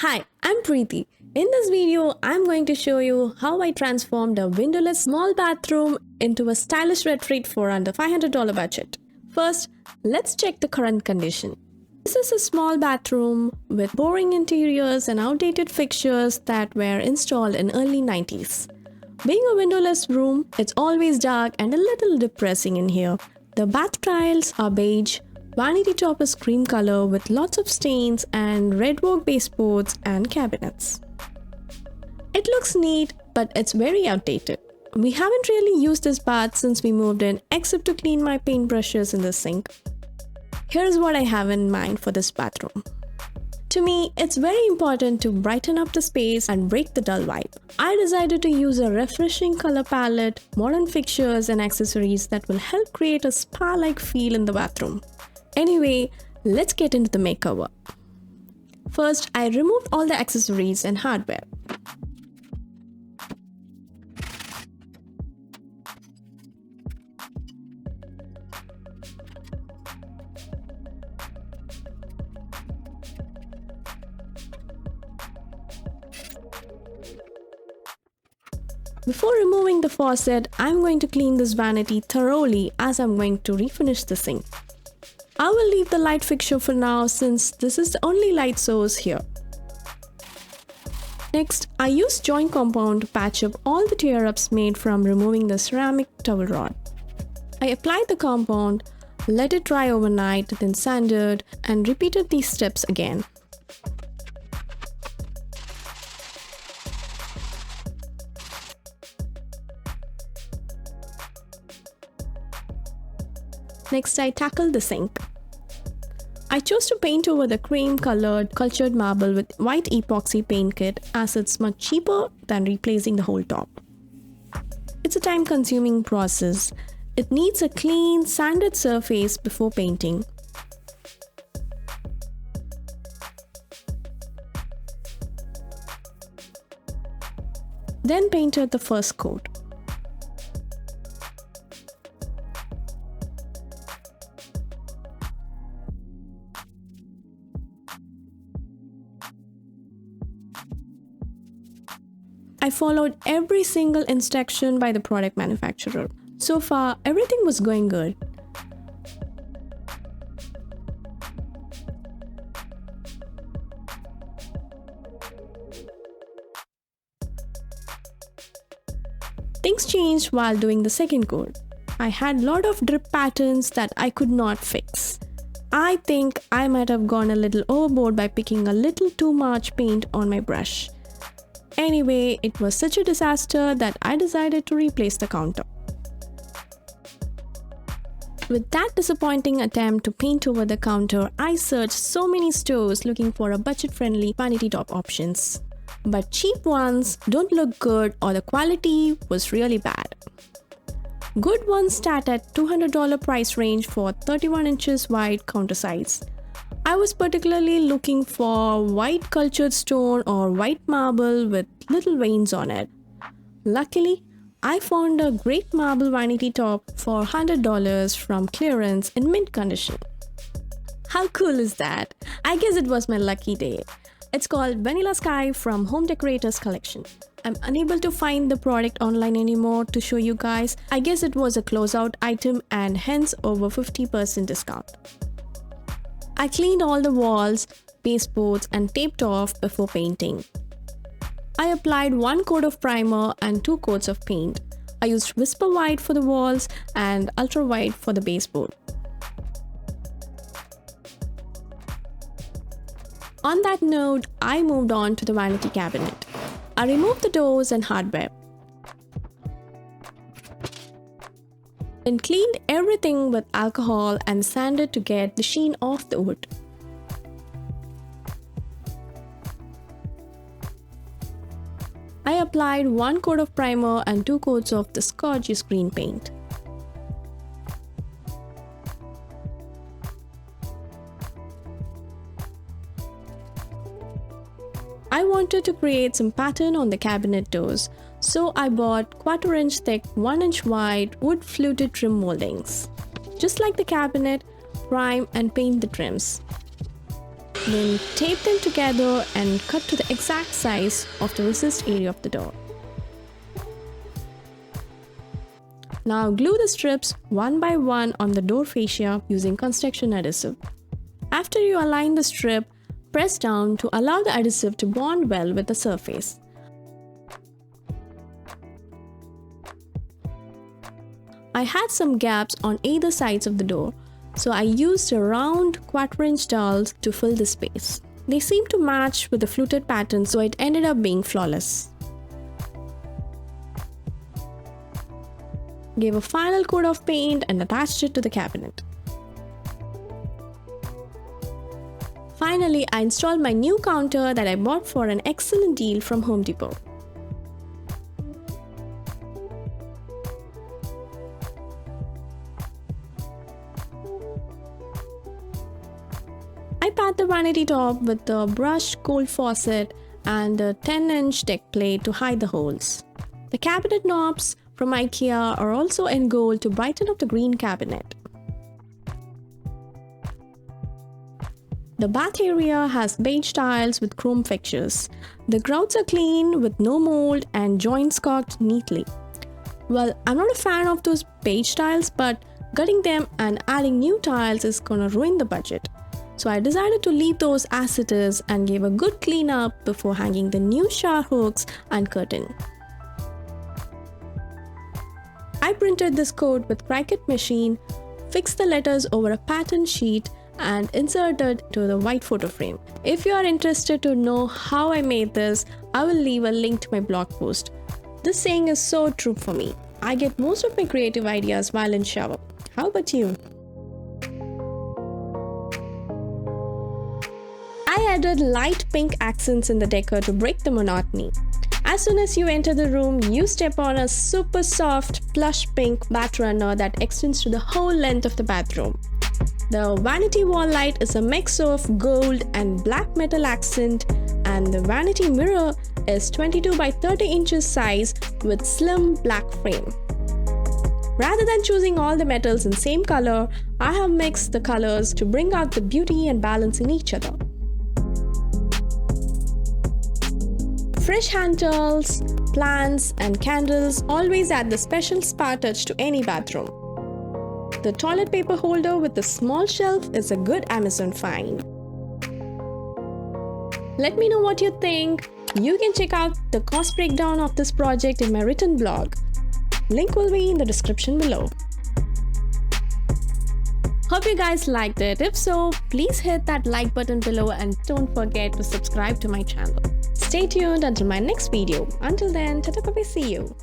Hi, I'm Preeti. In this video, I'm going to show you how I transformed a windowless small bathroom into a stylish retreat for under $500 budget. First, let's check the current condition. This is a small bathroom with boring interiors and outdated fixtures that were installed in early 90s. Being a windowless room, it's always dark and a little depressing in here. The bath tiles are beige, vanity top is cream color with lots of stains and red oak baseboards and cabinets. It looks neat, but it's very outdated. We haven't really used this bath since we moved in except to clean my paintbrushes in the sink. Here's what I have in mind for this bathroom. To me, it's very important to brighten up the space and break the dull vibe. I decided to use a refreshing color palette, modern fixtures and accessories that will help create a spa-like feel in the bathroom. Anyway, let's get into the makeover. First, I removed all the accessories and hardware. Before removing the faucet, I'm going to clean this vanity thoroughly as I'm going to refinish the sink. I will leave the light fixture for now since this is the only light source here. Next, I used joint compound to patch up all the tear-ups made from removing the ceramic towel rod. I applied the compound, let it dry overnight, then sanded and repeated these steps again. Next, I tackled the sink. I chose to paint over the cream-colored cultured marble with white epoxy paint kit as it's much cheaper than replacing the whole top. It's a time-consuming process. It needs a clean, sanded surface before painting. Then painted the first coat. I followed every single instruction by the product manufacturer. So far, everything was going good. Things changed while doing the second coat. I had a lot of drip patterns that I could not fix. I think I might have gone a little overboard by picking a little too much paint on my brush. Anyway, it was such a disaster that I decided to replace the counter. With that disappointing attempt to paint over the counter, I searched so many stores looking for a budget-friendly vanity top options. But cheap ones don't look good or the quality was really bad. Good ones start at $200 price range for 31 inches wide counter size. I was particularly looking for white cultured stone or white marble with little veins on it. Luckily, I found a great marble vanity top for $100 from clearance in mint condition. How cool is that? I guess it was my lucky day. It's called Vanilla Sky from Home Decorators Collection. I'm unable to find the product online anymore to show you guys. I guess it was a closeout item and hence over 50% discount. I cleaned all the walls, baseboards and taped off before painting. I applied 1 coat of primer and 2 coats of paint. I used Whisper White for the walls and Ultra White for the baseboard. On that note, I moved on to the vanity cabinet. I removed the doors and hardware. Then cleaned everything with alcohol and sanded to get the sheen off the wood. I applied 1 coat of primer and 2 coats of this gorgeous green paint. I wanted to create some pattern on the cabinet doors, so I bought 1/4 inch thick, 1 inch wide wood fluted trim moldings. Just like the cabinet, prime and paint the trims. Then tape them together and cut to the exact size of the recessed area of the door. Now glue the strips one by one on the door fascia using construction adhesive. After you align the strip, press down to allow the adhesive to bond well with the surface. I had some gaps on either sides of the door, so I used a round 1/4-inch dowels to fill the space. They seemed to match with the fluted pattern, so it ended up being flawless. Gave a final coat of paint and attached it to the cabinet. Finally, I installed my new counter that I bought for an excellent deal from Home Depot. I pat the vanity top with a brushed gold faucet and a 10-inch deck plate to hide the holes. The cabinet knobs from IKEA are also in gold to brighten up the green cabinet. The bath area has beige tiles with chrome fixtures. The grouts are clean with no mold and joints caulked neatly. Well, I'm not a fan of those beige tiles, but gutting them and adding new tiles is gonna ruin the budget. So I decided to leave those as it is and gave a good clean up before hanging the new shower hooks and curtain. I printed this code with Cricut machine, fixed the letters over a pattern sheet and inserted to the white photo frame. If you are interested to know how I made this, I will leave a link to my blog post. This saying is so true for me. I get most of my creative ideas while in shower. How about you? I added light pink accents in the decor to break the monotony. As soon as you enter the room, you step on a super soft plush pink bath runner that extends to the whole length of the bathroom. The vanity wall light is a mix of gold and black metal accent, and the vanity mirror is 22 by 30 inches size with slim black frame. Rather than choosing all the metals in same color, I have mixed the colors to bring out the beauty and balance in each other. Fresh hand towels, plants, and candles always add the special spa touch to any bathroom. The toilet paper holder with the small shelf is a good Amazon find. Let me know what you think. You can check out the cost breakdown of this project in my written blog. Link will be in the description below. Hope you guys liked it. If so, please hit that like button below and don't forget to subscribe to my channel. Stay tuned until my next video. Until then, tata bye, see you.